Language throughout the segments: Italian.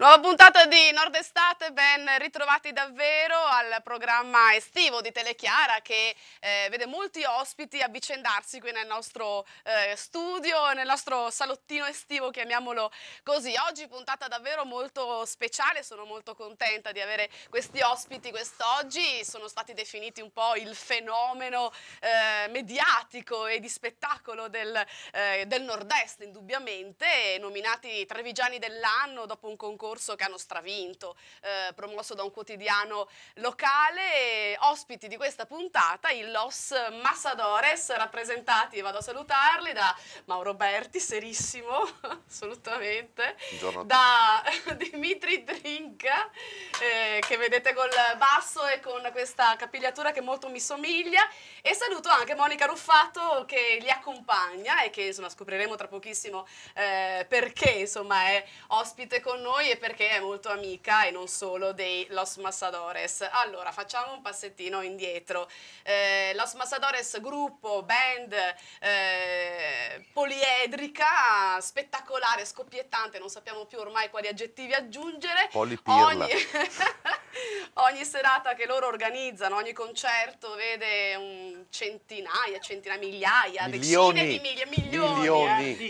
Nuova puntata di Nord Estate, ben ritrovati davvero al programma estivo di Telechiara che vede molti ospiti avvicendarsi qui nel nostro studio, nel nostro salottino estivo, chiamiamolo così. Oggi puntata davvero molto speciale, sono molto contenta di avere questi ospiti quest'oggi, sono stati definiti un po' il fenomeno mediatico e di spettacolo del Nord-Est indubbiamente, nominati Trevigiani dell'anno dopo un concorso che hanno stravinto, promosso da un quotidiano locale. Ospiti di questa puntata i Los Massadores, rappresentati, vado a salutarli, da Mauro Berti, serissimo, assolutamente, Buongiorno a tutti. da Dimitri Drinka, che vedete col basso e con questa capigliatura che molto mi somiglia, e saluto anche Monica Ruffato che li accompagna e che insomma scopriremo tra pochissimo perché insomma è ospite con noi e perché è molto amica e non solo dei Los Massadores. Allora facciamo un passettino indietro. Los Massadores, gruppo, band poliedrica, spettacolare, scoppiettante, non sappiamo più ormai quali aggettivi aggiungere. Polipirla. Ogni serata che loro organizzano, ogni concerto vede centinaia, migliaia, decine di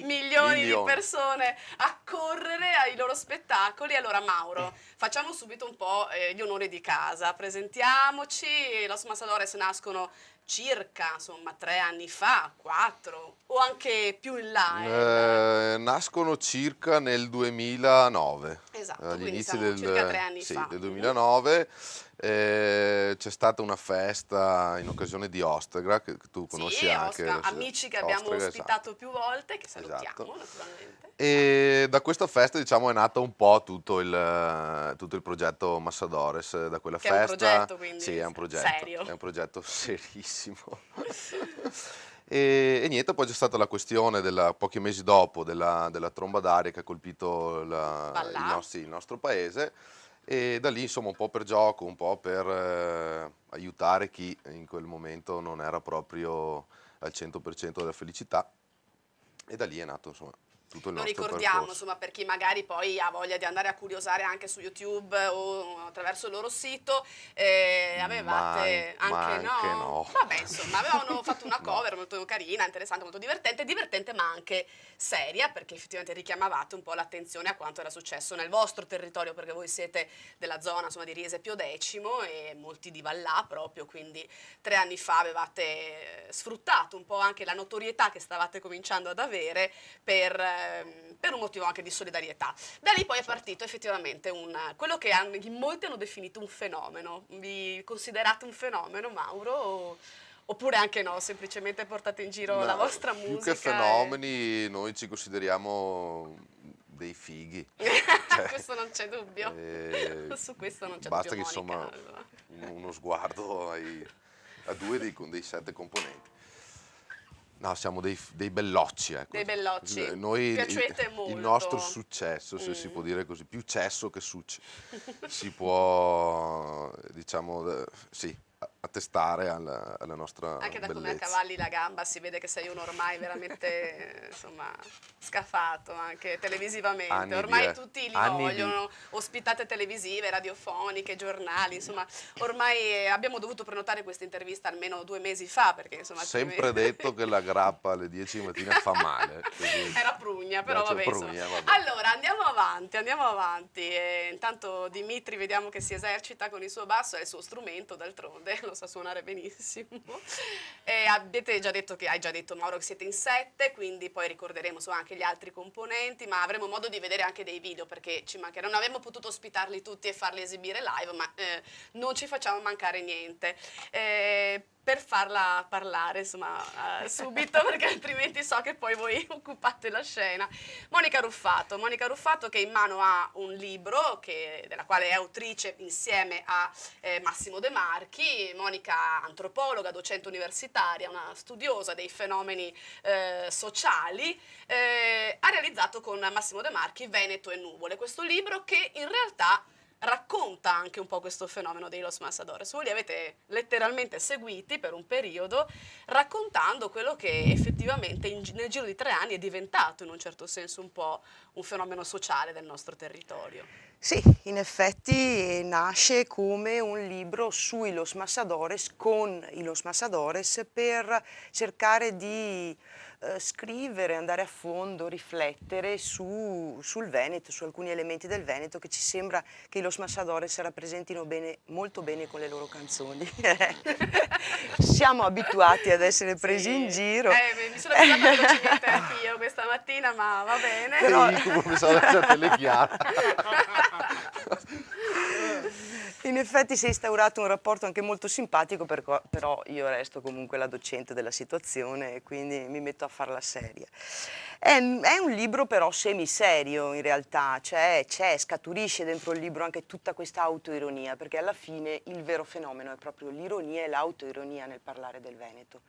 milioni di persone accorrere ai loro spettacoli. Allora Mauro, facciamo subito un po' gli onori di casa, presentiamoci. Los Massadores nascono circa, insomma, 3 anni fa, 4 o anche più in là. Nascono circa nel 2009, Esatto, agli quindi inizi siamo circa 3 anni sì, fa. del 2009. C'è stata una festa in occasione di Ostegra, che tu Sì, conosci anche. amici che abbiamo Ostrega, ospitato esatto. più volte, che Esatto. salutiamo naturalmente. E da questa festa, diciamo, è nato un po' tutto il progetto Massadores. Da quella Che è un festa, progetto, quindi sì, è serio. un progetto serissimo. E niente, poi c'è stata la questione pochi mesi dopo della tromba d'aria che ha colpito Vallà. il nostro paese, e da lì, insomma, un po' per gioco, un po' per aiutare chi in quel momento non era proprio al 100% della felicità, e da lì è nato, insomma, tutto il Lo nostro ricordiamo, percorso. insomma, per chi magari poi ha voglia di andare a curiosare anche su YouTube o attraverso il loro sito. Avevate Ma anche anche no? no. Vabbè, insomma, avevano fatto una No. cover molto carina, interessante, molto divertente ma anche seria, perché effettivamente richiamavate un po' l'attenzione a quanto era successo nel vostro territorio, perché voi siete della zona, insomma, di Riese Pio X e molti di Vallà proprio, quindi 3 anni fa avevate sfruttato un po' anche la notorietà che stavate cominciando ad avere per un motivo anche di solidarietà. Da lì poi è partito effettivamente quello che in molti hanno definito un fenomeno. Vi considerate un fenomeno, Mauro? Oppure anche no, semplicemente portate in giro la No, vostra più che musica e... fenomeni, noi ci consideriamo dei fighi. Cioè, Questo non c'è dubbio. Su questo non c'è dubbio, basta che, Monica. insomma, uno sguardo a due dei 7 componenti. No, siamo dei bellocci, ecco. Dei bellocci. Noi, Piacete il nostro molto. successo, se si Mm. può dire così, più cesso che succe, si può, diciamo, sì, attestare alla nostra Anche da come bellezza. accavalli la gamba si vede che sei uno ormai veramente, insomma, scafato anche televisivamente. Ormai tutti li Anni di... vogliono, ospitate televisive, radiofoniche, giornali, insomma, ormai abbiamo dovuto prenotare questa intervista almeno 2 mesi fa perché, insomma, Sempre altrimenti... detto che la grappa alle 10 di mattina fa male, così. Era prugna, però C'è vabbè, insomma. prugna, vabbè. Allora, andiamo avanti, andiamo avanti. Intanto Dimitri vediamo che si esercita con il suo basso, è il suo strumento, d'altronde, lo sa suonare benissimo. E avete già detto hai già detto Mauro che siete in 7, quindi poi ricorderemo anche gli altri componenti, ma avremo modo di vedere anche dei video perché ci mancherà. Non avremmo potuto ospitarli tutti e farli esibire live, ma non ci facciamo mancare niente. Per farla parlare, insomma, subito, perché altrimenti so che poi voi occupate la scena. Monica Ruffato che in mano ha un libro della quale è autrice insieme a Massimo De Marchi. Monica, antropologa, docente universitaria, una studiosa dei fenomeni sociali, ha realizzato con Massimo De Marchi Veneto e Nuvole, questo libro che in realtà racconta anche un po' questo fenomeno dei Los Masadores. Voi li avete letteralmente seguiti per un periodo, raccontando quello che effettivamente nel giro di 3 anni è diventato in un certo senso un po' un fenomeno sociale del nostro territorio. Sì, in effetti nasce come un libro sui Los Masadores, con i Los Masadores, per cercare di scrivere, andare a fondo, riflettere sul Veneto, su alcuni elementi del Veneto che ci sembra che i Los Masadores rappresentino bene, molto bene con le loro canzoni. Siamo abituati ad essere presi in giro. Mi sono abituata velocemente anch'io questa mattina, ma va bene. Però io pensavo essere Telechiara. In effetti si è instaurato un rapporto anche molto simpatico, però io resto comunque la docente della situazione e quindi mi metto a farla seria. È un libro però semiserio in realtà, cioè scaturisce dentro il libro anche tutta questa autoironia, perché alla fine il vero fenomeno è proprio l'ironia e l'autoironia nel parlare del Veneto.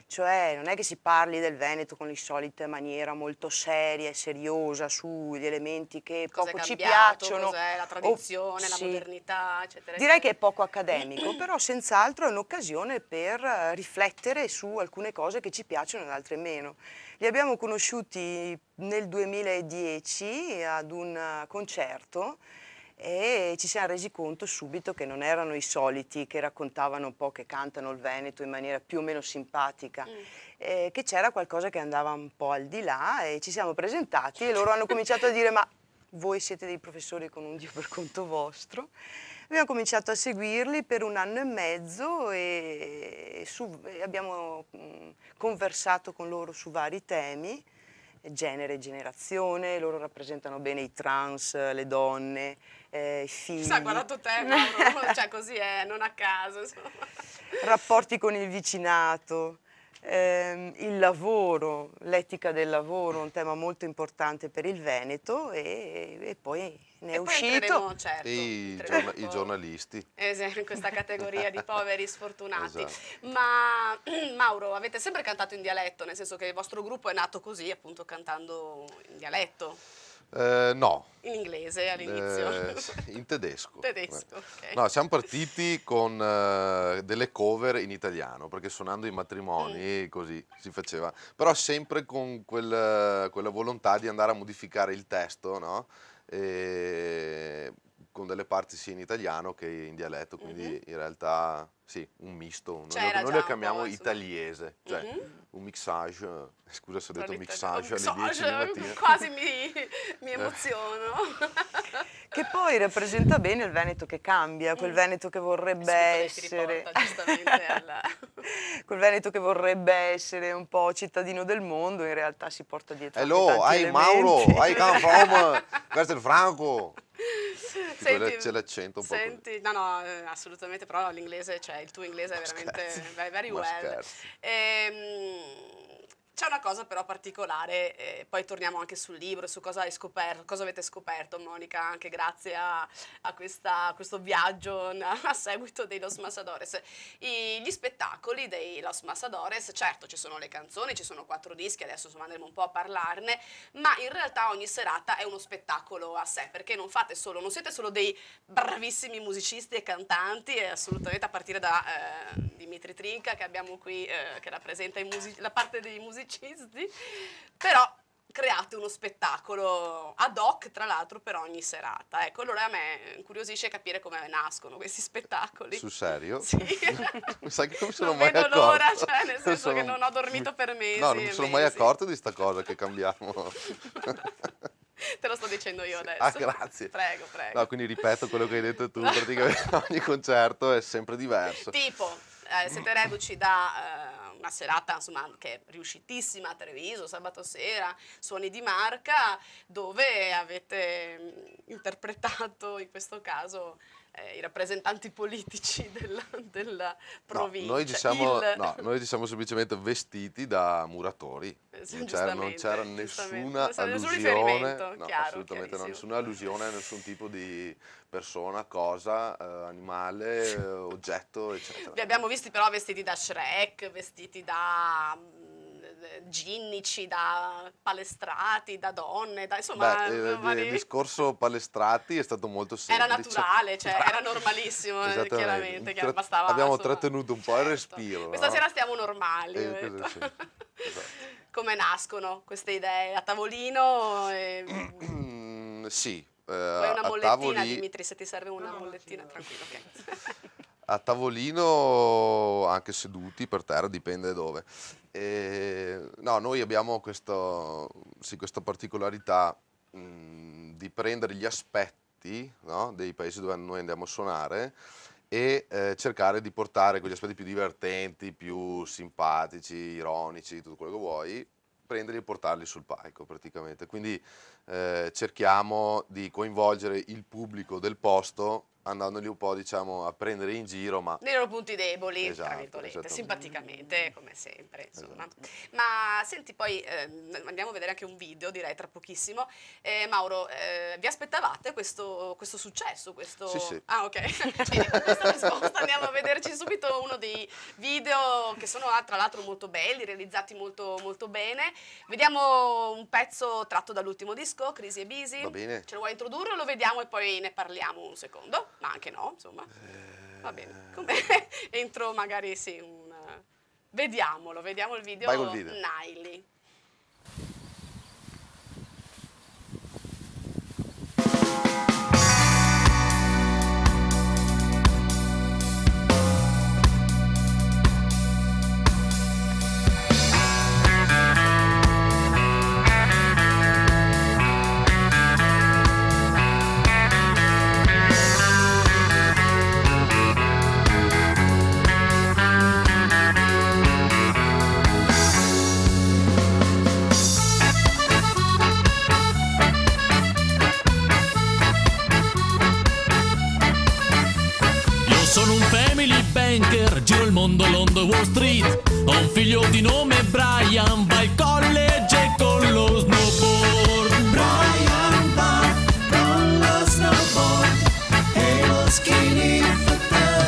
Cioè non è che si parli del Veneto con la solita maniera molto seria e seriosa sugli elementi che Cos'è poco ci cambiato, piacciono. cos'è la tradizione, la Sì. modernità, eccetera. Direi che è poco accademico, però senz'altro è un'occasione per riflettere su alcune cose che ci piacciono e altre meno. Li abbiamo conosciuti nel 2010 ad un concerto e ci siamo resi conto subito che non erano i soliti che raccontavano un po', che cantano il Veneto in maniera più o meno simpatica, che c'era qualcosa che andava un po' al di là, e ci siamo presentati e loro hanno cominciato a dire: ma voi siete dei professori con un Dio per conto vostro? Abbiamo cominciato a seguirli per 1 anno e mezzo e abbiamo conversato con loro su vari temi, genere e generazione. Loro rappresentano bene i trans, le donne, i figli. Sa, guardato te, Mauro, cioè così è, non a caso, insomma. Rapporti con il vicinato, il lavoro, l'etica del lavoro, un tema molto importante per il Veneto, e poi ne è E poi uscito. entreremo, certo, I entreremo un po' giornalisti. in questa categoria di poveri sfortunati. Esatto. Ma Mauro, avete sempre cantato in dialetto, nel senso che il vostro gruppo è nato così, appunto cantando in dialetto? No, In inglese all'inizio? in tedesco. Tedesco, ok. No, siamo partiti con delle cover in italiano, perché suonando i matrimoni così si faceva, però sempre con quella volontà di andare a modificare il testo, no? E con delle parti sia in italiano che in dialetto, quindi in realtà sì, un misto. C'era Noi già lo un chiamiamo po', insomma. italiese, cioè un mixage. Scusa se ho detto Tra mixage alle 10 di mattina. quasi mi emoziono. Che poi rappresenta bene il Veneto che cambia, quel Veneto che vorrebbe Lei si essere... riporta giustamente alla... quel Veneto che vorrebbe essere un po' cittadino del mondo, in realtà si porta dietro anche Hello, tanti hi Mauro, elementi. I come from Castelfranco. Senti, C'è l'accento un po' così. senti, no, assolutamente, però l'inglese, cioè il tuo inglese è veramente very ma well. scherzi. C'è una cosa però particolare, poi torniamo anche sul libro, su cosa hai scoperto, cosa avete scoperto, Monica, anche grazie a questo viaggio a seguito dei Los Masadores. Gli spettacoli dei Los Masadores, certo ci sono le canzoni, ci sono 4 dischi, adesso insomma andremo un po' a parlarne, ma in realtà ogni serata è uno spettacolo a sé, perché non siete solo dei bravissimi musicisti e cantanti, assolutamente, a partire da Dimitri Trinca che abbiamo qui, che rappresenta la parte dei musicisti, però create uno spettacolo ad hoc, tra l'altro, per ogni serata. Ecco, allora a me incuriosisce capire come nascono questi spettacoli. Sul serio? Sì. Sai che non mi sono Non mai vedo accorto. l'ora, cioè nel senso che non ho dormito per mesi. No, non mi e sono mai mesi. accorto di sta cosa che cambiamo. Te lo sto dicendo io adesso. Ah, grazie. Prego, prego. No, quindi ripeto quello che hai detto tu, praticamente ogni concerto è sempre diverso. Tipo, siete reduci da una serata, insomma, che è riuscitissima a Treviso, sabato sera, Suoni di Marca, dove avete interpretato, in questo caso, i rappresentanti politici della provincia. Noi ci siamo semplicemente vestiti da muratori. Non c'era nessuna nessun allusione, riferimento, no, chiaro, assolutamente no, chiarissimo. nessuna allusione a nessun tipo di persona, cosa, animale, oggetto, eccetera. Vi abbiamo visti però vestiti da Shrek, vestiti da ginnici, da palestrati, da donne, insomma... Il discorso palestrati è stato molto semplice. Era naturale, cioè era normalissimo, chiaramente, che bastava... Abbiamo trattenuto un po' il respiro. Questa no? sera stiamo normali. Esatto. Come nascono queste idee? A tavolino? Sì. Vuoi una mollettina, Dimitri, se ti serve una mollettina, tranquillo, ok. A tavolino, anche seduti per terra, dipende dove. No, noi abbiamo questa particolarità di prendere gli aspetti, no, dei paesi dove noi andiamo a suonare e cercare di portare quegli aspetti più divertenti, più simpatici, ironici, tutto quello che vuoi, prenderli e portarli sul palco praticamente. Quindi cerchiamo di coinvolgere il pubblico del posto andandoli un po', diciamo, a prendere in giro, ma... nei loro punti deboli, Esatto, tra virgolette, esattamente. simpaticamente, come sempre, insomma. Esatto. Ma senti, poi andiamo a vedere anche un video, direi, tra pochissimo. Mauro, vi aspettavate questo successo? Sì. Ah, ok. Bene, con questa risposta andiamo a vederci subito uno dei video che sono, tra l'altro, molto belli, realizzati molto, molto bene. Vediamo un pezzo tratto dall'ultimo disco, Crazy e Busy. Va bene. Ce lo vuoi introdurre o lo vediamo e poi ne parliamo un secondo? Ma anche no, insomma. Va bene. Come entro magari sì, vediamo il video. Vai col video. Niley. Giro il mondo, Londra, Wall Street. Ho un figlio di nome Brian, va al college con lo snowboard. Brian va con lo snowboard e lo skinny football.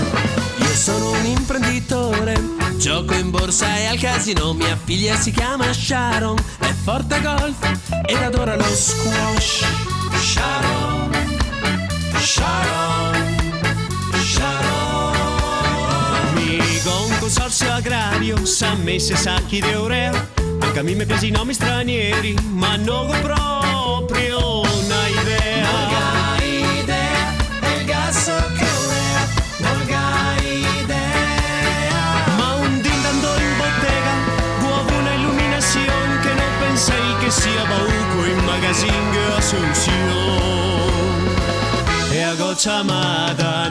Io sono un imprenditore, gioco in borsa e al casino. Mia figlia si chiama Sharon, è forte a golf ed adora lo squash. Sharon, Sharon, Sharon. Un consorzio agrario s'ha messo sacchi di urea. Anche a me mi piace i nomi stranieri, ma non ho proprio una idea. Non ho idea, è il gas che urea. Non ho idea. Ma un din dando in bottega, vuoi una illuminazione che non pensai che sia bauco in magazine Asunción. E a goccia amata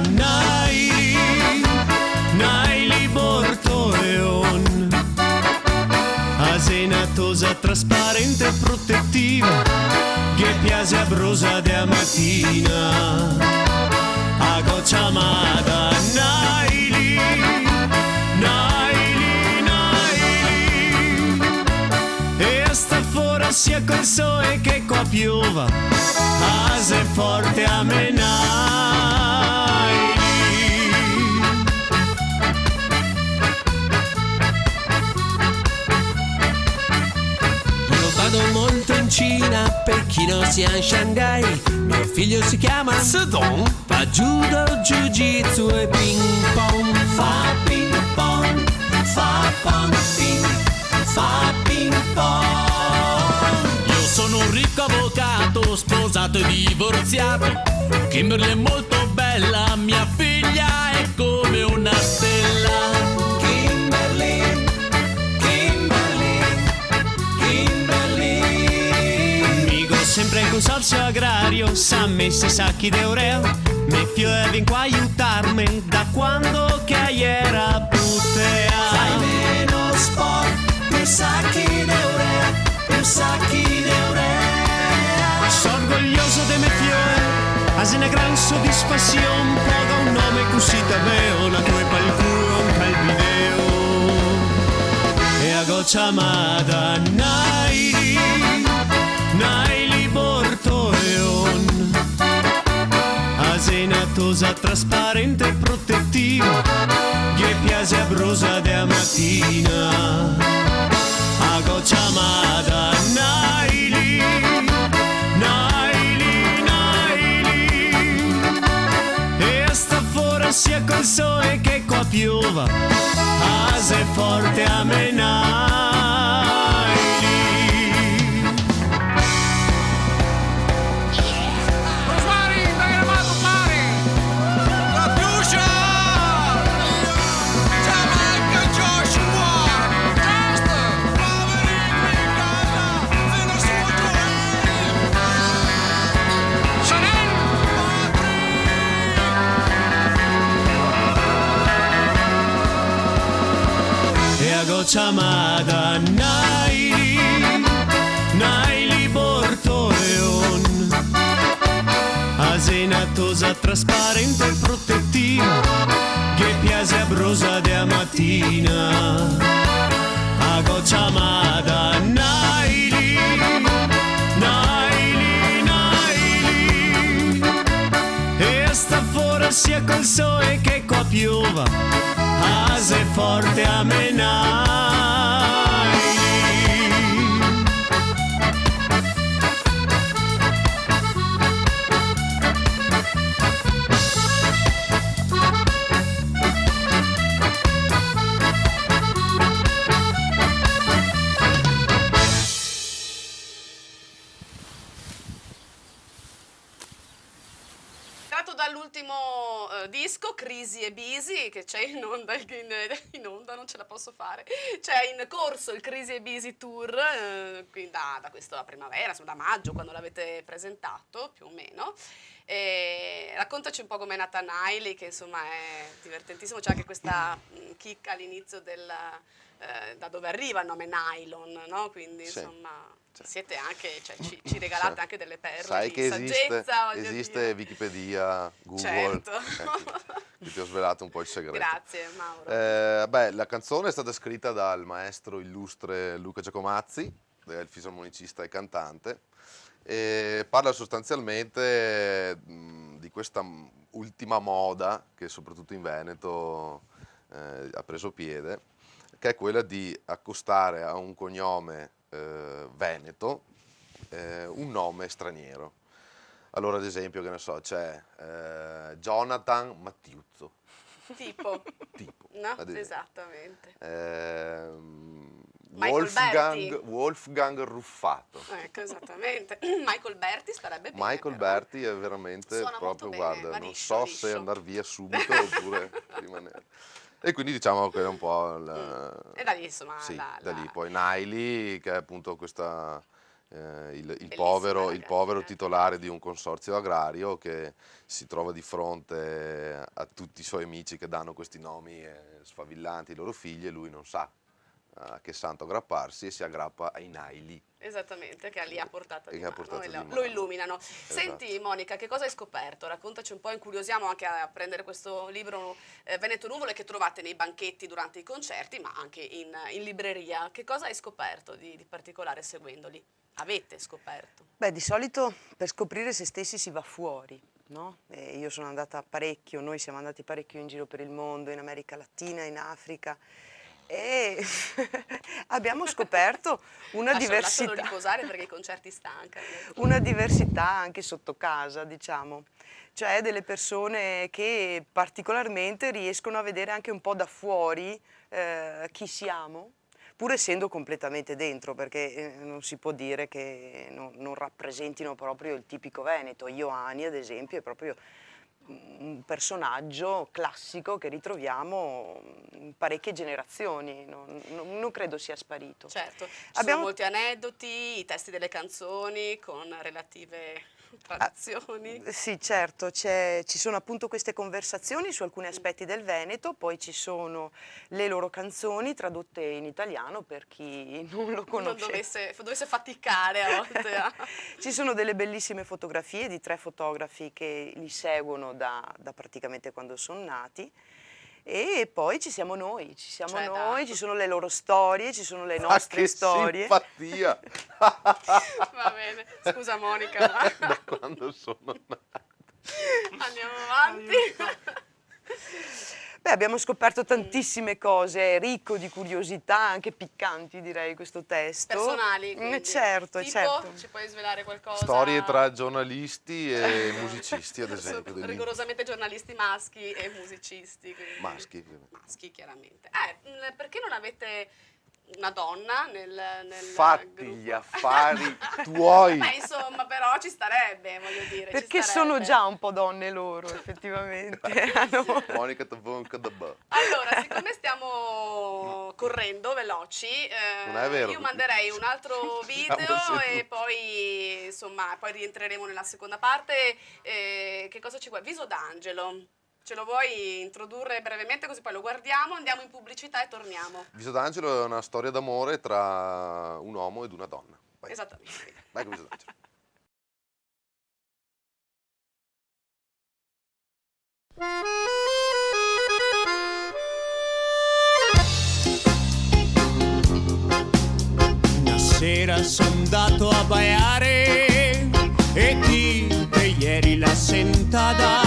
Niley Bortoleon, asenatosa, trasparente e protettiva, che piace a brosa de mattina. A goccia amata Niley, e a sta fora sia col sole che qua piova, ase forte a menare. Vado molto in Cina, Pechino sia in Shanghai. Mio figlio si chiama Sedong, fa judo, jiu-jitsu e ping pong. Fa ping pong, fa pong ping, fa ping pong. Io sono un ricco avvocato, sposato e divorziato. Kimberly è molto bella, mia figlia è come una stella. Sempre in consorzio agrario, s'ha messo i sacchi d'eurea. Mi fio qua aiutarmi da quando che era putea. Fai meno sport, più sacchi d'eurea, più sacchi d'eurea. Sono orgoglioso de me fioe, has una gran soddisfazione. Poga un nome così davvero, la tua palcuon cal video. E a goccia amata Niley Bortoleon, asenatosa, trasparente e protettiva, che piace a brosa de mattina. sia col sole che qua piova, ase forte a menai. Chamada Naili Bortoleon, asenatosa trasparente e protettiva, che piace a brusa de mattina. Ago chamada Naili, e sta fuori sia col sole che qua piova, ase forte a menai. Dall'ultimo disco, Crisi e Bisi, che c'è in onda, non ce la posso fare, c'è in corso il Crisi e Bisi Tour, da questa primavera, insomma, da maggio, quando l'avete presentato, più o meno. Raccontaci un po' com'è nata Naili, che insomma è divertentissimo, c'è anche questa chicca all'inizio da dove arriva il nome Nylon, no? Quindi sì, insomma... Sì. Siete anche, cioè, ci regalate anche delle perle. Sai che di saggezza, esiste Wikipedia, Google, certo. Che ti ho svelato un po' il segreto. Grazie Mauro. Beh, la canzone è stata scritta dal maestro illustre Luca Giacomazzi, il fisarmonicista e cantante, e parla sostanzialmente di questa ultima moda che soprattutto in Veneto ha preso piede, che è quella di accostare a un cognome veneto un nome straniero. Allora, ad esempio, che ne so, c'è Jonathan Mattiuzzo. Tipo. No, esattamente. Wolfgang Ruffato. Ecco, esattamente. Michael Berti starebbe bene. Michael Berti è veramente suona proprio, bene, guarda, non so liscio. se andare via subito oppure rimanere. E quindi diciamo che è un po' E da lì, insomma, sì, da lì. Poi Naili, che è appunto questa, il povero titolare di un consorzio agrario che si trova di fronte a tutti i suoi amici che danno questi nomi sfavillanti ai loro figli, e lui non sa a che santo aggrapparsi e si aggrappa ai Naili. Esattamente, che lì ha portato di mano e mano. lo illuminano. Esatto. Senti Monica, che cosa hai scoperto? Raccontaci un po', incuriosiamo anche a prendere questo libro Veneto Nuvole che trovate nei banchetti durante i concerti, ma anche in libreria. Che cosa hai scoperto di particolare seguendoli? Avete scoperto? Beh, di solito per scoprire se stessi si va fuori, no? Io sono andata parecchio, noi siamo andati parecchio in giro per il mondo, in America Latina, in Africa, e abbiamo scoperto una diversità. Lascialo riposare perché i concerti stancano. Una diversità anche sotto casa, diciamo. Cioè delle persone che particolarmente riescono a vedere anche un po' da fuori chi siamo, pur essendo completamente dentro, perché non si può dire che non rappresentino proprio il tipico Veneto. Ioani, ad esempio, è proprio un personaggio classico che ritroviamo in parecchie generazioni, non credo sia sparito. Certo, ci sono molti aneddoti, i testi delle canzoni con relative traduzioni. Sì, certo, ci sono appunto queste conversazioni su alcuni aspetti del Veneto, poi ci sono le loro canzoni tradotte in italiano per chi non lo conosce. Non dovesse faticare a volte. Ci sono delle bellissime fotografie di 3 fotografi che li seguono da praticamente quando sono nati. E poi ci siamo noi, ci sono le loro storie, ci sono le nostre storie. Simpatia! Va bene, scusa Monica. Da quando sono nato. Andiamo avanti. Beh, abbiamo scoperto tantissime cose, è ricco di curiosità, anche piccanti direi questo testo. Personali, quindi. Certo, Tipo, certo. ci puoi svelare qualcosa? Storie tra giornalisti e musicisti, ad esempio. Rigorosamente giornalisti maschi e musicisti. Maschi. Maschi, chiaramente. Perché non avete una donna nel Fatti gruppo? gli affari tuoi. Beh, insomma, però ci starebbe, voglio dire. Perché ci sono starebbe. già un po' donne loro, effettivamente. Monica Tavonca da Ba. Allora, siccome stiamo correndo veloci, Non è vero. io manderei un altro video Stiamo e poi, insomma, poi rientreremo nella seconda parte. Che cosa ci vuoi? Viso d'angelo. Ce lo vuoi introdurre brevemente così poi lo guardiamo, andiamo in pubblicità e torniamo. Viso d'angelo è una storia d'amore tra un uomo ed una donna. Vai. Esattamente. Vai con Viso d'angelo. Una sera sono andato a baiare e ti ieri la sentata,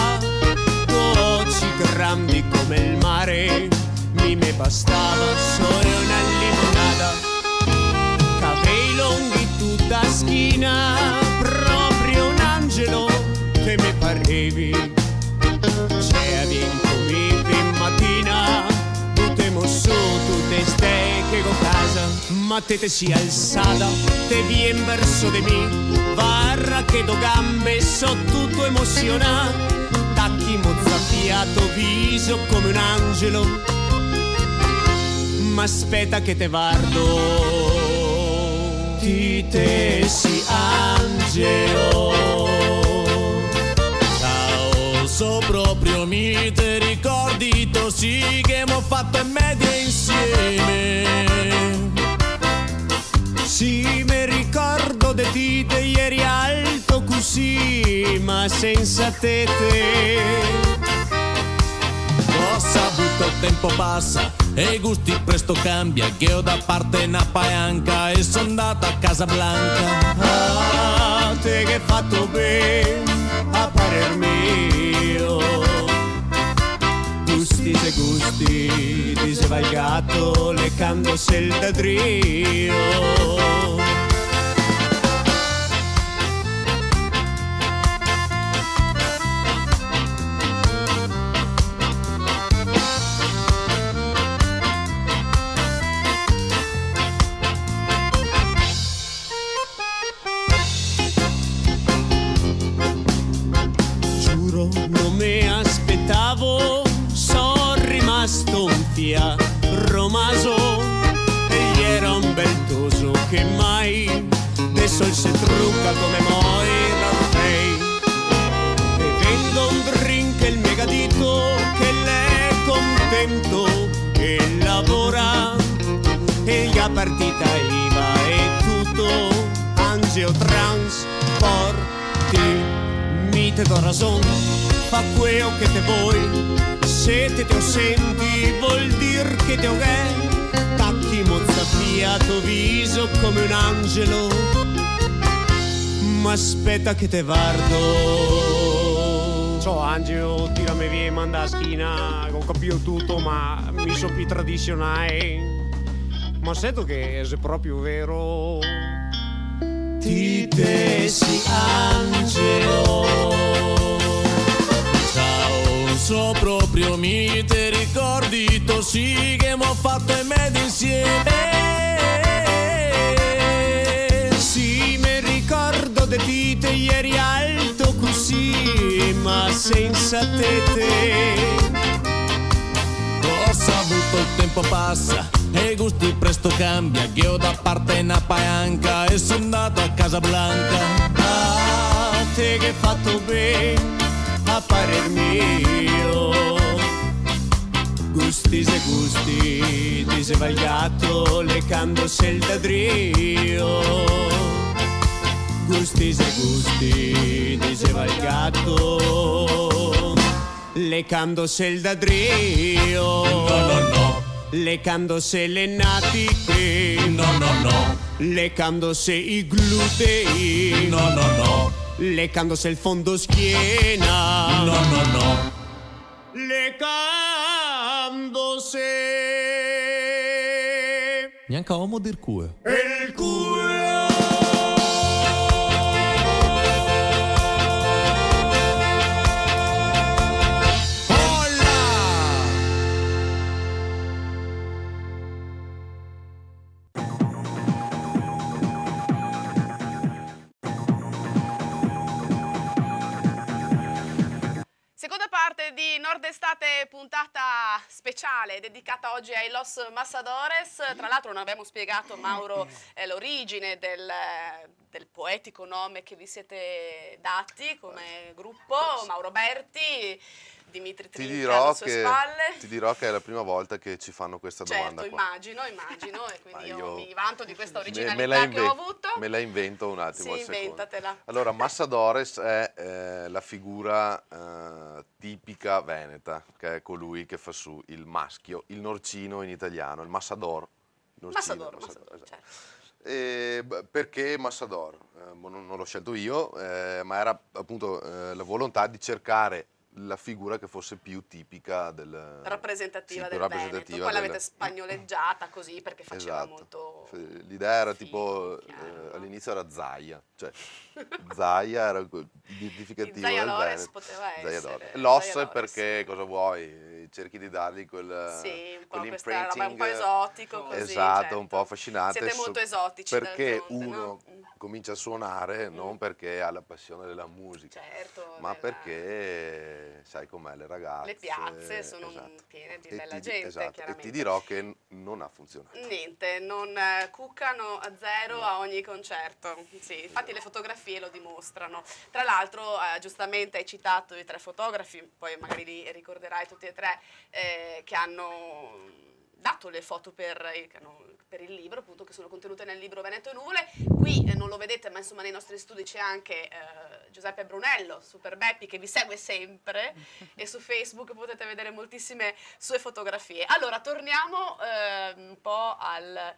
occhi grandi come il mare, me bastava solo una limonata, capelli lunghi tutta schina, proprio un angelo che mi parevi. Se vieni in mattina, buttiamo su tutte ste che con casa, ma te si alzata, te vien verso di me, varra che do gambe, so tutto emozionato, tacchi mozzafiato, viso come un angelo, ma aspetta che te guardo, ti te si angelo. So proprio mi te ricordi sì che m'ho fatto in media insieme. Sì, mi ricordo di te ieri alto così, ma senza te. Ho saputo il tempo passa e i gusti presto cambia, che ho da parte una paianca e sono andato a Casablanca. Ah, te che hai fatto bene a parer mio, gusti se gusti, ti sei valgato leccandosi il dadrio. Non mi aspettavo, sono rimasto un fia romaso e era un bel toso che mai de sol se trucca come Moira Orfei. E vendo un drink il megadito che lei è contento e lavora e la partita IVA e tutto Angeo Transporti. Mi te do razón, fa quello che te vuoi, se te ho senti vuol dir che te ho tacchi mozzafiato, viso come un angelo, ma aspetta che te guardo. Ciao angelo, tirami via, manda a schina, ho capito tutto ma mi so più tradizionale, ma sento che è proprio vero. Ti te si angelo. Ciao, so proprio mi te ricordi sì che m'ho fatto in media insieme. Sì, mi ricordo di te ieri alto così, ma senza te. Ho saputo il tempo passa e i gusti presto cambia, che ho da parte una paianca e sono andato a Casablanca. Ah, te che hai fatto bene a parer mio, gusti se gusti, ti sei valgato leccandosi il dadrio. Gusti se gusti, ti sei valgato leccandosi il dadrio. No, no, no. Leccandosi le natiche. No, no, no. Leccandosi i glutei. No, no, no. Leccandosi il fondo schiena. No, no, no. Leccandosi besándose. Neanche homo dir cue. El culo. Seconda parte di Nord Estate, puntata speciale dedicata oggi ai Los Masadores. Tra l'altro non abbiamo spiegato, Mauro, l'origine del poetico nome che vi siete dati come gruppo. Mauro Berti, Dimitri Trinca alle sue spalle. Ti dirò che è la prima volta che ci fanno questa domanda Certo, qua. immagino, e quindi Ma io mi vanto di questa me la originalità che ho avuto. Me la invento un attimo Sì, al secondo. inventatela. Allora, Massadores è la figura tipica veneta, che è colui che fa su il maschio, il norcino in italiano, il Massador. Massador, esatto. certo. Perché Massador? Non l'ho scelto io, ma era appunto la volontà di cercare la figura che fosse più tipica rappresentativa sì, del più Veneto. Poi l'avete spagnoleggiata così perché faceva Esatto. molto... L'idea era tipo, chiaro, no? all'inizio era Zaia, cioè Zaia era l'identificativo Zaia del Lores Veneto. poteva Zaia essere. Lores. L'os Zaia Lores. perché cosa vuoi? Cerchi di dargli quel Sì, un po' questa roba quell'imprinting un po' esotico così. esatto, certo. un po' affascinante. Siete molto esotici perché d'altronde, uno no? comincia a suonare non perché ha la passione della musica, Certo, ma perché sai com'è, le ragazze. le piazze sono esatto. piene di E bella ti- gente, esatto, e chiaramente. ti dirò che non ha funzionato. Niente, non cuccano a zero a ogni concerto. Sì, infatti le fotografie lo dimostrano. Tra l'altro, giustamente hai citato i 3 fotografi, poi magari li ricorderai tutti e 3, che hanno dato le foto per il libro, appunto, che sono contenute nel libro Veneto e Nuvole. Qui non lo vedete, ma insomma nei nostri studi c'è anche Giuseppe Brunello, Super Beppi, che vi segue sempre e su Facebook potete vedere moltissime sue fotografie. Allora, torniamo un po' al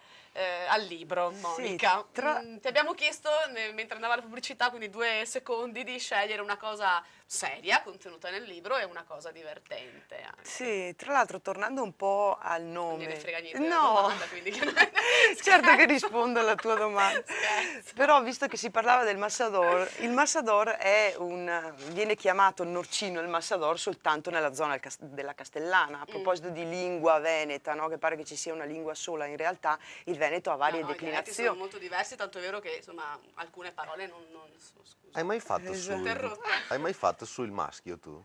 libro, Monica. Sì, ti abbiamo chiesto, mentre andava la pubblicità, quindi 2 secondi, di scegliere una cosa seria contenuta nel libro e una cosa divertente anche. Sì, tra l'altro tornando un po' al Non nome. gliene frega niente della No, domanda, quindi certo che rispondo alla tua domanda. Scherzo. Però visto che si parlava del Massador, il Massador viene chiamato Norcino il Massador soltanto nella zona della Castellana. A proposito di lingua veneta, no? Che pare che ci sia una lingua sola, in realtà il Veneto ha varie I dialetti sono declinazioni. molto diversi, tanto è vero che insomma alcune parole non scusa. Hai mai fatto Esatto. Interrotta. hai mai fatto sul maschio tu?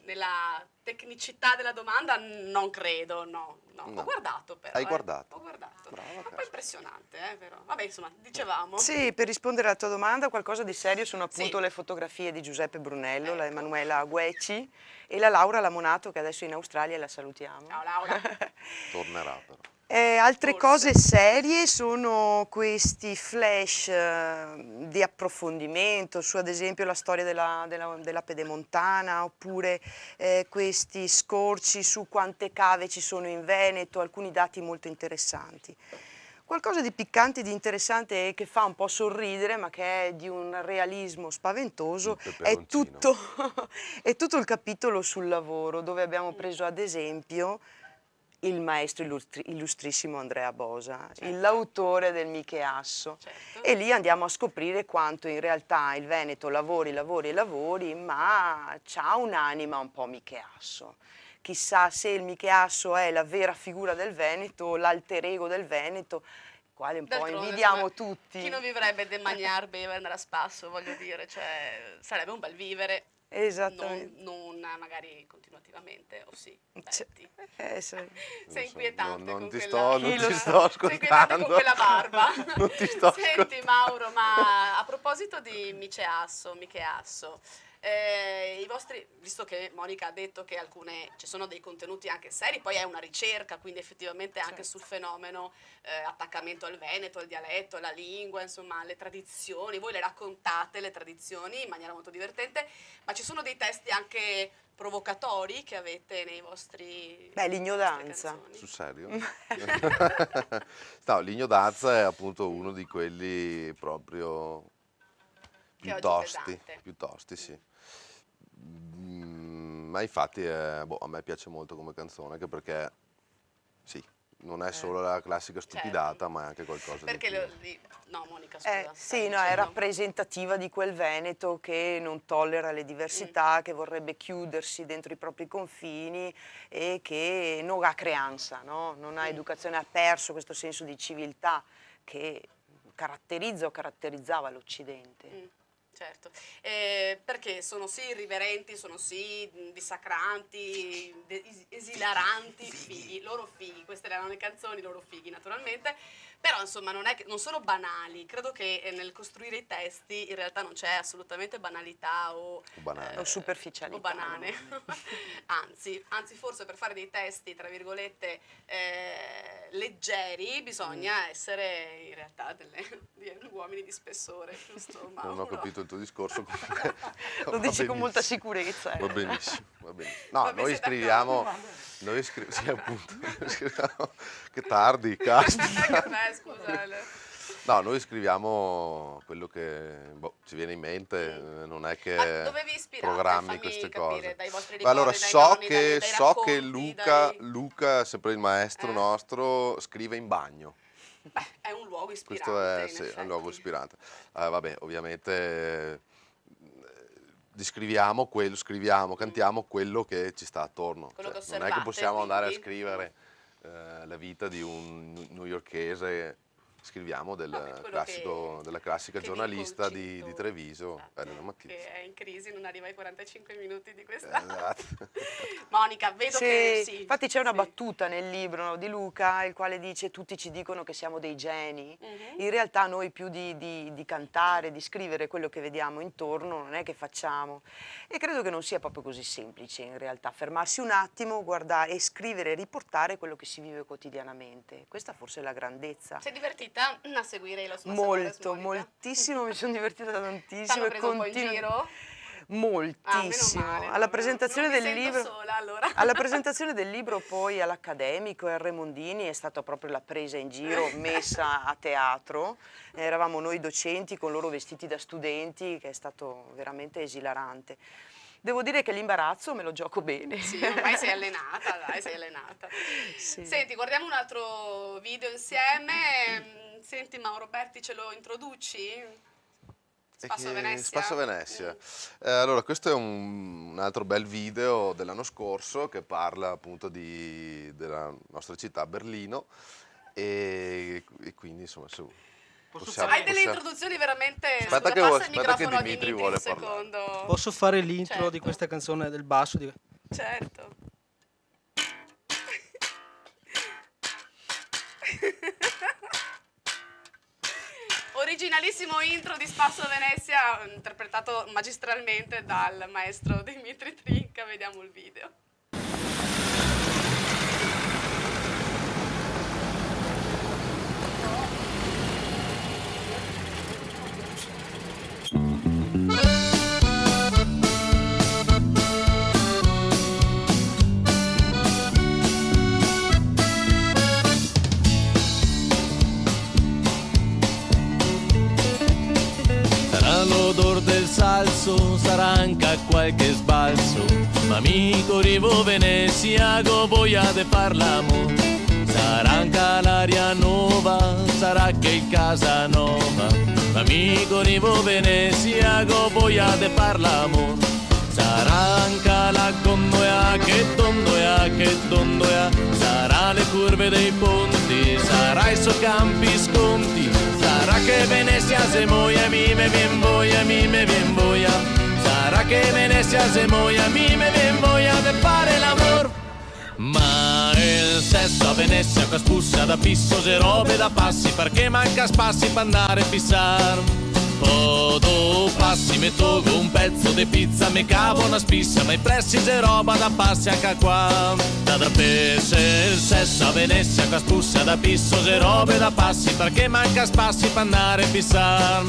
Nella tecnicità della domanda non credo, no. No. Ho guardato però. Hai guardato? Ho guardato. Brava, Un po' cazzo. impressionante, però. Vabbè, insomma, dicevamo. Sì, per rispondere alla tua domanda, qualcosa di serio sono appunto Sì. le fotografie di Giuseppe Brunello, la Ecco. Emanuela Guecci e la Laura Lamonato che adesso è in Australia e la salutiamo. Ciao Laura. Tornerà però. Altre Forse. cose serie sono questi flash di approfondimento su ad esempio la storia della Pedemontana, oppure questi scorci su quante cave ci sono in Veneto, alcuni dati molto interessanti. Qualcosa di piccante, di interessante e che fa un po' sorridere, ma che è di un realismo spaventoso, Il è peperoncino. è tutto il capitolo sul lavoro, dove abbiamo preso ad esempio il maestro illustrissimo Andrea Bosa, l'autore del Micheasso. Certo. E lì andiamo a scoprire quanto in realtà il Veneto lavori, ma c'ha un'anima un po' Micheasso. Chissà se il Micheasso è la vera figura del Veneto, l'alter ego del Veneto, quale un po' D'altronde, invidiamo insomma, tutti. Chi non vivrebbe del mangiar, bever, andare a spasso, voglio dire, cioè sarebbe un bel vivere. Esattamente. Non magari continuativamente, o sì, Cioè, Berti. sai. Sei inquietante non con ti quella... sto, non Chi lo ti sa? sto Sei inquietante con ascoltando. quella barba. Non ti sto Senti ascoltando. Mauro, ma a proposito di Micheasso, i vostri, visto che Monica ha detto che ci sono dei contenuti anche seri, poi è una ricerca, quindi effettivamente anche sul fenomeno attaccamento al Veneto, al dialetto, alla lingua, insomma, alle tradizioni, voi le raccontate le tradizioni in maniera molto divertente, ma ci sono dei testi anche provocatori che avete nei vostri... Beh, l'ignoranza. canzoni? Sul serio? No, l'ignoranza è appunto uno di quelli proprio Che oggi più tosti, pesante. più tosti, sì. Ma infatti a me piace molto come canzone, anche perché sì, non è solo la classica stupidata, ma è anche qualcosa Perché di più. no, Monica, scusa. Sì, no, è rappresentativa di quel Veneto che non tollera le diversità, che vorrebbe chiudersi dentro i propri confini e che non ha creanza, no? Non ha educazione, ha perso questo senso di civiltà che caratterizza o caratterizzava l'Occidente. Certo, perché sono sì irriverenti, sono sì dissacranti, esilaranti, fighi, loro fighi, queste erano le canzoni, loro fighi naturalmente, però insomma non sono banali, credo che nel costruire i testi in realtà non c'è assolutamente banalità o superficialità. o banane, anzi forse per fare dei testi tra virgolette leggeri bisogna essere in realtà degli uomini di spessore, giusto Mauro? Non ho capito il tuo discorso. Lo dici con molta sicurezza. Va benissimo, va benissimo. No, noi scriviamo, sì, appunto, noi scriviamo, che tardi, caspita. Scusa. No, noi scriviamo quello che ci viene in mente, non è che dovevi ispirarti, programmi fammi queste capire, cose. dai vostri Ma allora, ricordi, dai nonni, dai so che racconti, Luca, sempre il maestro nostro, scrive in bagno. Beh, è un luogo ispirante. Questo è un luogo ispirante. Vabbè, ovviamente scriviamo, cantiamo quello che ci sta attorno. Quello che non è che osservate, possiamo andare a quindi. scrivere la vita di un newyorkese, scriviamo della classica che giornalista vinca un di cinto. Treviso, Esatto, Elena Mattizzi. che è in crisi, non arriva ai 45 minuti di questa. Esatto. Monica, vedo che sì. Infatti c'è una sì. battuta nel libro di Luca, il quale dice: tutti ci dicono che siamo dei geni. In realtà noi più di cantare, di scrivere quello che vediamo intorno, non è che facciamo. E credo che non sia proprio così semplice in realtà, fermarsi un attimo, guardare e scrivere e riportare quello che si vive quotidianamente. Questa forse è la grandezza. Sei divertita a seguire lo Smassagoles, Molto, Monica? moltissimo, mi sono divertita tantissimo. T'hanno e preso un po' in giro? Moltissimo. Meno male, Alla presentazione non mi del sento libro, sola, allora. alla presentazione del libro poi all'Accademico e al Remondini è stata proprio la presa in giro messa a teatro. Eravamo noi docenti con loro vestiti da studenti, che è stato veramente esilarante. Devo dire che l'imbarazzo me lo gioco bene. Sì, ormai sei allenata, dai, sei allenata. Sì. Senti, guardiamo un altro video insieme. Senti, Mauro Berti, ce lo introduci? Spasso a Venezia. Spasso a Venezia. Allora, questo è un altro bel video dell'anno scorso che parla appunto della nostra città, Berlino, e quindi insomma Hai delle introduzioni veramente... Aspetta Scusa, passa il che microfono a Dimitri Dimitri vuole un secondo. Posso fare l'intro Certo. di questa canzone del basso? Certo. Originalissimo intro di Spasso a Venezia, interpretato magistralmente dal maestro Dimitri Trinca. Vediamo il video. Sarà l'odor del salso, sarà anche qualche sbalzo, ma amico arrivo Venezia, go voglia de parlamo. Sarà anche l'aria nuova, sarà che il casa nuova, ma amico arrivo Venezia, go voglia de parlamo. Sarà anche la gondola che dondoia, sarà le curve dei ponti, sarà i suoi campi sconti, sarà che Venezia se muoia, mi me vien boia, sarà che Venezia se muoia, mi me vien boia de fare l'amor. Ma il sesso a Venezia qua spuzza da pisso, se robe da passi, perché manca spassi per andare a fissare. Podo passi, mi tolgo un pezzo di pizza, mi cavo una spissa, ma i prezzi se roba da passi anche qua. Da pesce il sesso a Venezia qua spuzza da pisso, se robe da passi, perché manca spassi per andare a fissare.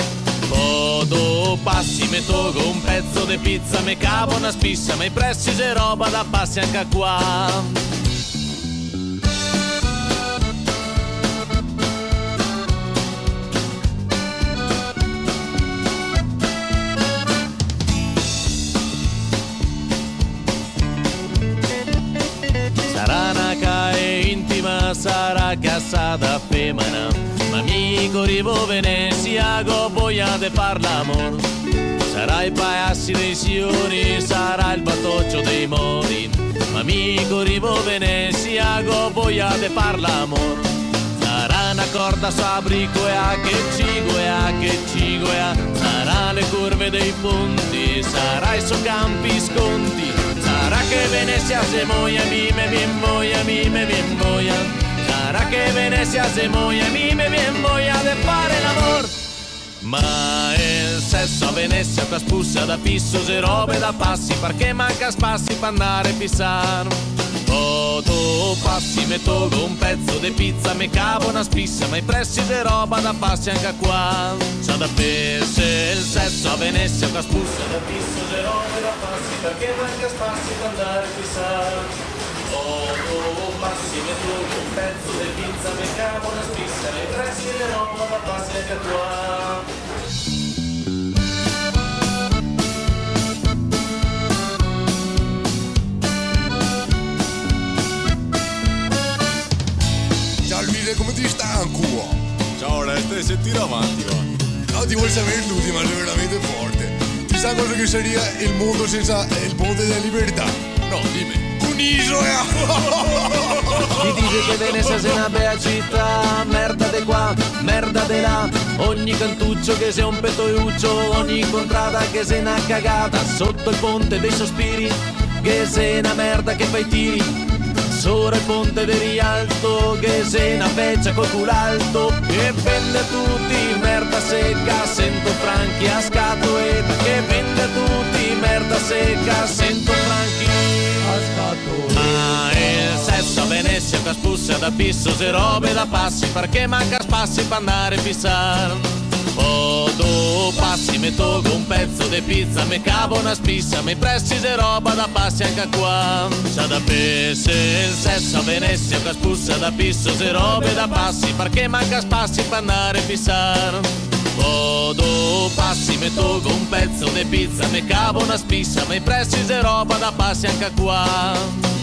Podo passi, mi tolgo un pezzo di pizza, mi cavo una spissa, ma i prezzi se roba da passi anche qua. casa da femina. Ma amico rivo Venezia, go voglia de far l'amor. Sarà il paessi dei sioni, sarà il batoccio dei mori. Ma amico rivo Venezia, go voglia de far l'amor. Sarà una corda sabricoea che ciguea. Sarà le curve dei ponti, sarà i suoi campi sconti. Sarà che Venezia se moia, mime bien moia. Sarà che Venezia se moia, mime bien moia de fare l'amor. Ma il sesso a Venezia ta spussa da pissos e robe da passi, perché manca spassi per andare a pissare. Tu passi, me tolgo un pezzo di pizza, me cavo una spissa, ma i prezzi di roba da passi anche qua. C'ha da pesce il sesso a Venezia, che spuzza da pisso di roba da passi, perché manca spazio per andare a fissare. Tu passi, me tolgo un pezzo di pizza, me cavo una spissa, ma i prezzi di roba da passi anche qua. Ciao Luisa, come ti sta ancora? Ciao Oreste, se tira avanti va. No, ti vuoi sapere l'ultima, è veramente forte. Ti sa cosa che sarebbe il mondo senza il ponte della libertà? No, dimmi. Un'isola! Chi dice che Venezia sia una bella città, merda de qua, merda de là. Ogni cantuccio che sia un pettoiuccio, ogni contrada che sia una cagata. Sotto il ponte dei sospiri, che sia una merda che fai tiri. Sopra il ponte del Rialto, che sei una feccia col culo alto, che vende a tutti merda secca, sento franchi a scatoletta, che vende a tutti merda secca, sento franchi a scatoletta. Ma il sesso a Venezia che spussa da pissos e robe da passi, perché manca spassi per andare a pissare. Tu passi, me tolgo un pezzo di pizza, me cavo una spissa, me presti se roba da passi anche qua. C'ha da pesce il sesso a Venezia che spussa da pisso se robe da passi, perché manca spassi per andare a fissare. Tu passi, me tolgo un pezzo di pizza, me cavo una spissa, me presti se roba da passi anche qua.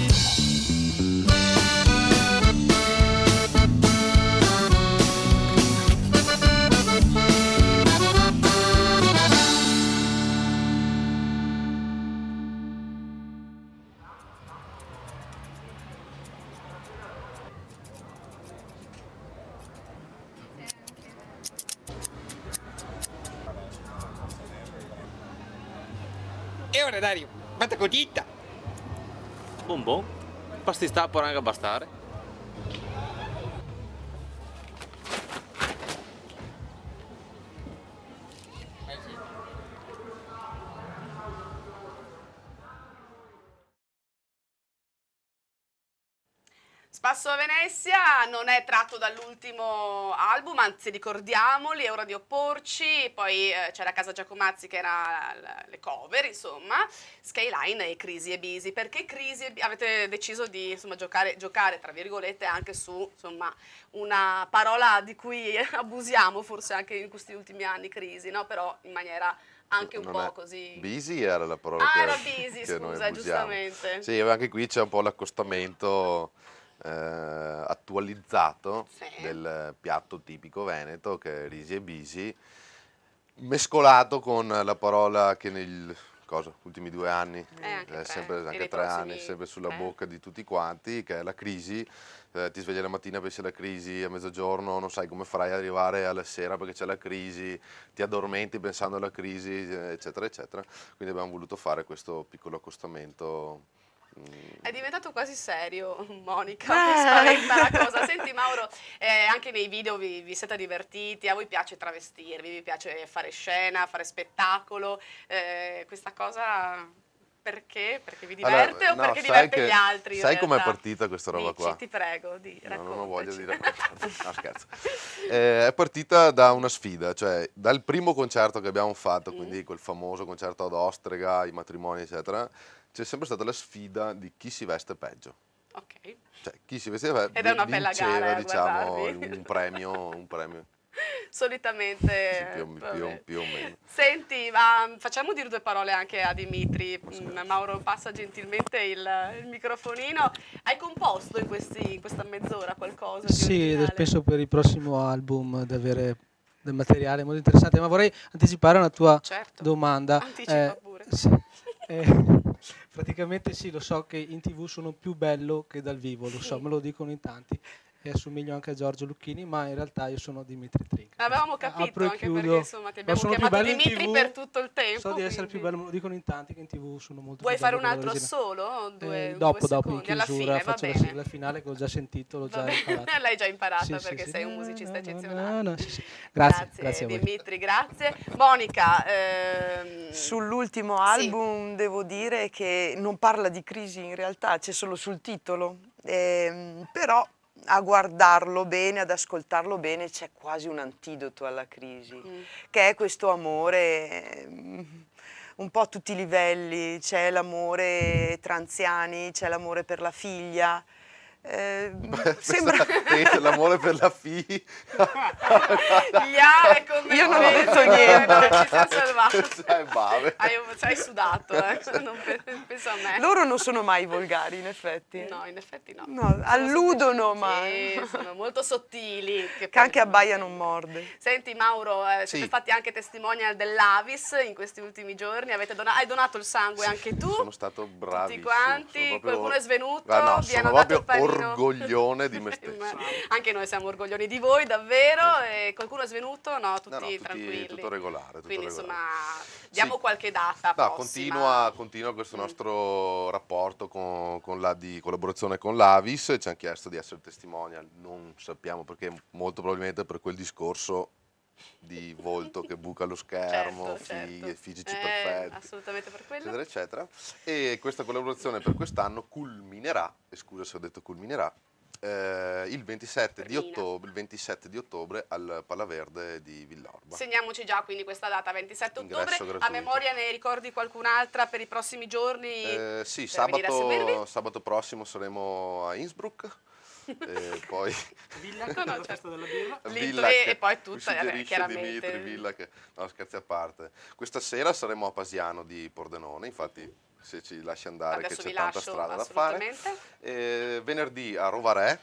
E ora Dario, fatta cotita! Buon, pasti sta può anche bastare. Spasso a Venezia non è tratto dall'ultimo album, anzi ricordiamoli, è ora di opporci, poi c'era Casa Giacomazzi che era le cover, insomma, Skyline e Crisi e Busy. Perché Crisi e avete deciso di insomma, giocare tra virgolette anche su insomma, una parola di cui abusiamo forse anche in questi ultimi anni, crisi, no? Però in maniera anche un po' così... Busy era la parola era busy, che noi scusa, abusiamo. giustamente. Sì, anche qui c'è un po' l'accostamento attualizzato del piatto tipico veneto che è risi e bisi, mescolato con la parola che negli ultimi 2 anni, sempre, anche 3 anni, sempre sulla bocca di tutti quanti, che è la crisi. Ti svegli la mattina, pensi alla crisi, a mezzogiorno non sai come farai ad arrivare alla sera perché c'è la crisi, ti addormenti pensando alla crisi, eccetera, eccetera. Quindi abbiamo voluto fare questo piccolo accostamento. È diventato quasi serio, Monica, mi spaventa la cosa. Senti Mauro, anche nei video vi siete divertiti, a voi piace travestirvi, vi piace fare scena, fare spettacolo, questa cosa perché? Perché vi diverte o perché diverte gli altri? Sai com'è partita questa roba qua? Ti prego, no, non ho voglia di raccontarti, no scherzo. È partita da una sfida, cioè dal primo concerto che abbiamo fatto, quindi quel famoso concerto ad Ostrega, i matrimoni eccetera, c'è sempre stata la sfida di chi si veste peggio. Ok. Cioè chi si vestiva Ed è una bella gara, diciamo, un un premio Solitamente. Più o meno. Senti, ma facciamo dire due parole anche a Dimitri. Mauro passa gentilmente il microfonino. Hai composto in questa mezz'ora qualcosa di Sì, originale? penso per il prossimo album di avere del materiale molto interessante, ma vorrei anticipare una tua Certo. domanda. Anticipa pure. Sì, praticamente sì, lo so che in TV sono più bello che dal vivo, lo so, me lo dicono in tanti. E assomiglio anche a Giorgio Lucchini, ma in realtà io sono Dimitri Trinca. Avevamo capito, Apro e anche chiudo. perché insomma ti abbiamo sono più chiamato bello in Dimitri TV, per tutto il tempo. So di essere quindi. più bello, me lo dicono in tanti, che in TV sono molto Vuoi più fare bello un che altro dall'originale. solo? Due Dopo in secondi, alla chiusura, fine, va faccio la bene. sigla finale che ho già sentito, l'ho già Va bene. imparata. L'hai già imparata Sì, perché sì, sei sì. un musicista eccezionale. Sì. Grazie a voi. Dimitri, grazie. Monica, Sull'ultimo sì. album devo dire che non parla di crisi in realtà, c'è solo sul titolo, però a guardarlo bene, ad ascoltarlo bene, c'è quasi un antidoto alla crisi, che è questo amore un po' a tutti i livelli. C'è l'amore tra anziani, c'è l'amore per la figlia. Sembra l'amore per la figlia. Io non ho detto niente. Ci siamo salvati. Bave. Hai sudato, non penso a me. Loro non sono mai volgari, in effetti. No, in effetti no. No, alludono, ma Sì, sono molto sottili. che anche abbaia non morde. Senti Mauro, Sì. siete fatti anche testimonial dell'Avis in questi ultimi giorni, hai donato il sangue anche tu? Sono stato bravissimo. Tutti quanti, Sono proprio- qualcuno è svenuto, Guarda, no, vi hanno sono dato il proprio panino. orgoglione di me stesso. Anche noi siamo orgoglioni di voi, davvero. E qualcuno è svenuto? No, tutti No, tranquilli. tutto regolare. Tutto Quindi regolare. insomma, diamo Sì. qualche data No, prossima. continua questo nostro rapporto con la di collaborazione con l'Avis. Ci hanno chiesto di essere testimonial, non sappiamo perché, molto probabilmente per quel discorso di volto che buca lo schermo, Certo. fisici perfetti, Assolutamente per quello. eccetera, eccetera. E questa collaborazione per quest'anno culminerà, e scusa se ho detto culminerà, il 27 di ottobre al Palaverde di Villorba. Segniamoci già quindi questa data, 27 ottobre. Ingresso A gratuito. memoria ne ricordi qualcun'altra per i prossimi giorni? Sì, per venire a seguirvi? sabato prossimo saremo a Innsbruck. E poi Villa, la festa della birra. Villach, e poi tutta, suggerisce chiaramente. Dimitri, Villach. No, scherzi a parte. Questa sera saremo a Pasiano di Pordenone, infatti se ci lasci andare Adesso che vi c'è tanta lascio, strada da fare. assolutamente. Venerdì a Rovarè,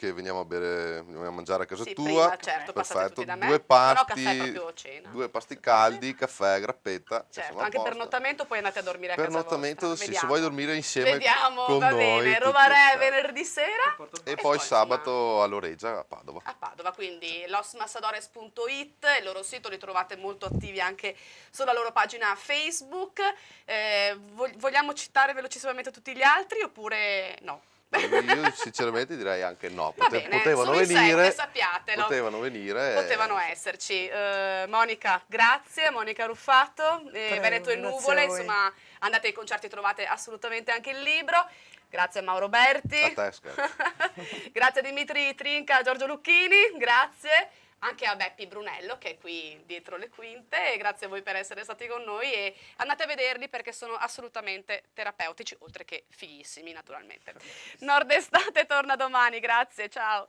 che veniamo a mangiare a casa Sì, tua. prima, certo, passate Perfetto, tutti da me. due Però pasti, caffè proprio cena. due pasti caldi, caffè, grappetta. Certo, siamo a anche per posto. nottamento poi andate a dormire a casa Pernottamento, vostra. sì, Vediamo. se vuoi dormire insieme Vediamo, con va noi. bene. tutti Rovarè assieme. venerdì sera. E poi sabato a Loreggia, a Padova. A Padova, quindi losmassadores.it, il loro sito, li trovate molto attivi anche sulla loro pagina Facebook. Vogliamo citare velocissimamente tutti gli altri oppure no? Io sinceramente direi anche no, Va bene, potevano sono in venire, sette, sappiatelo. Potevano esserci. Monica, grazie, Monica Ruffato, Veneto e grazie Nuvole, a voi. insomma andate ai concerti, trovate assolutamente anche il libro. Grazie a Mauro Berti. A te, scherzo. Grazie a Dimitri Trinca, Giorgio Lucchini, grazie. Anche a Beppi Brunello che è qui dietro le quinte, e grazie a voi per essere stati con noi e andate a vederli perché sono assolutamente terapeutici, oltre che fighissimi naturalmente. Nord Estate torna domani, grazie, ciao!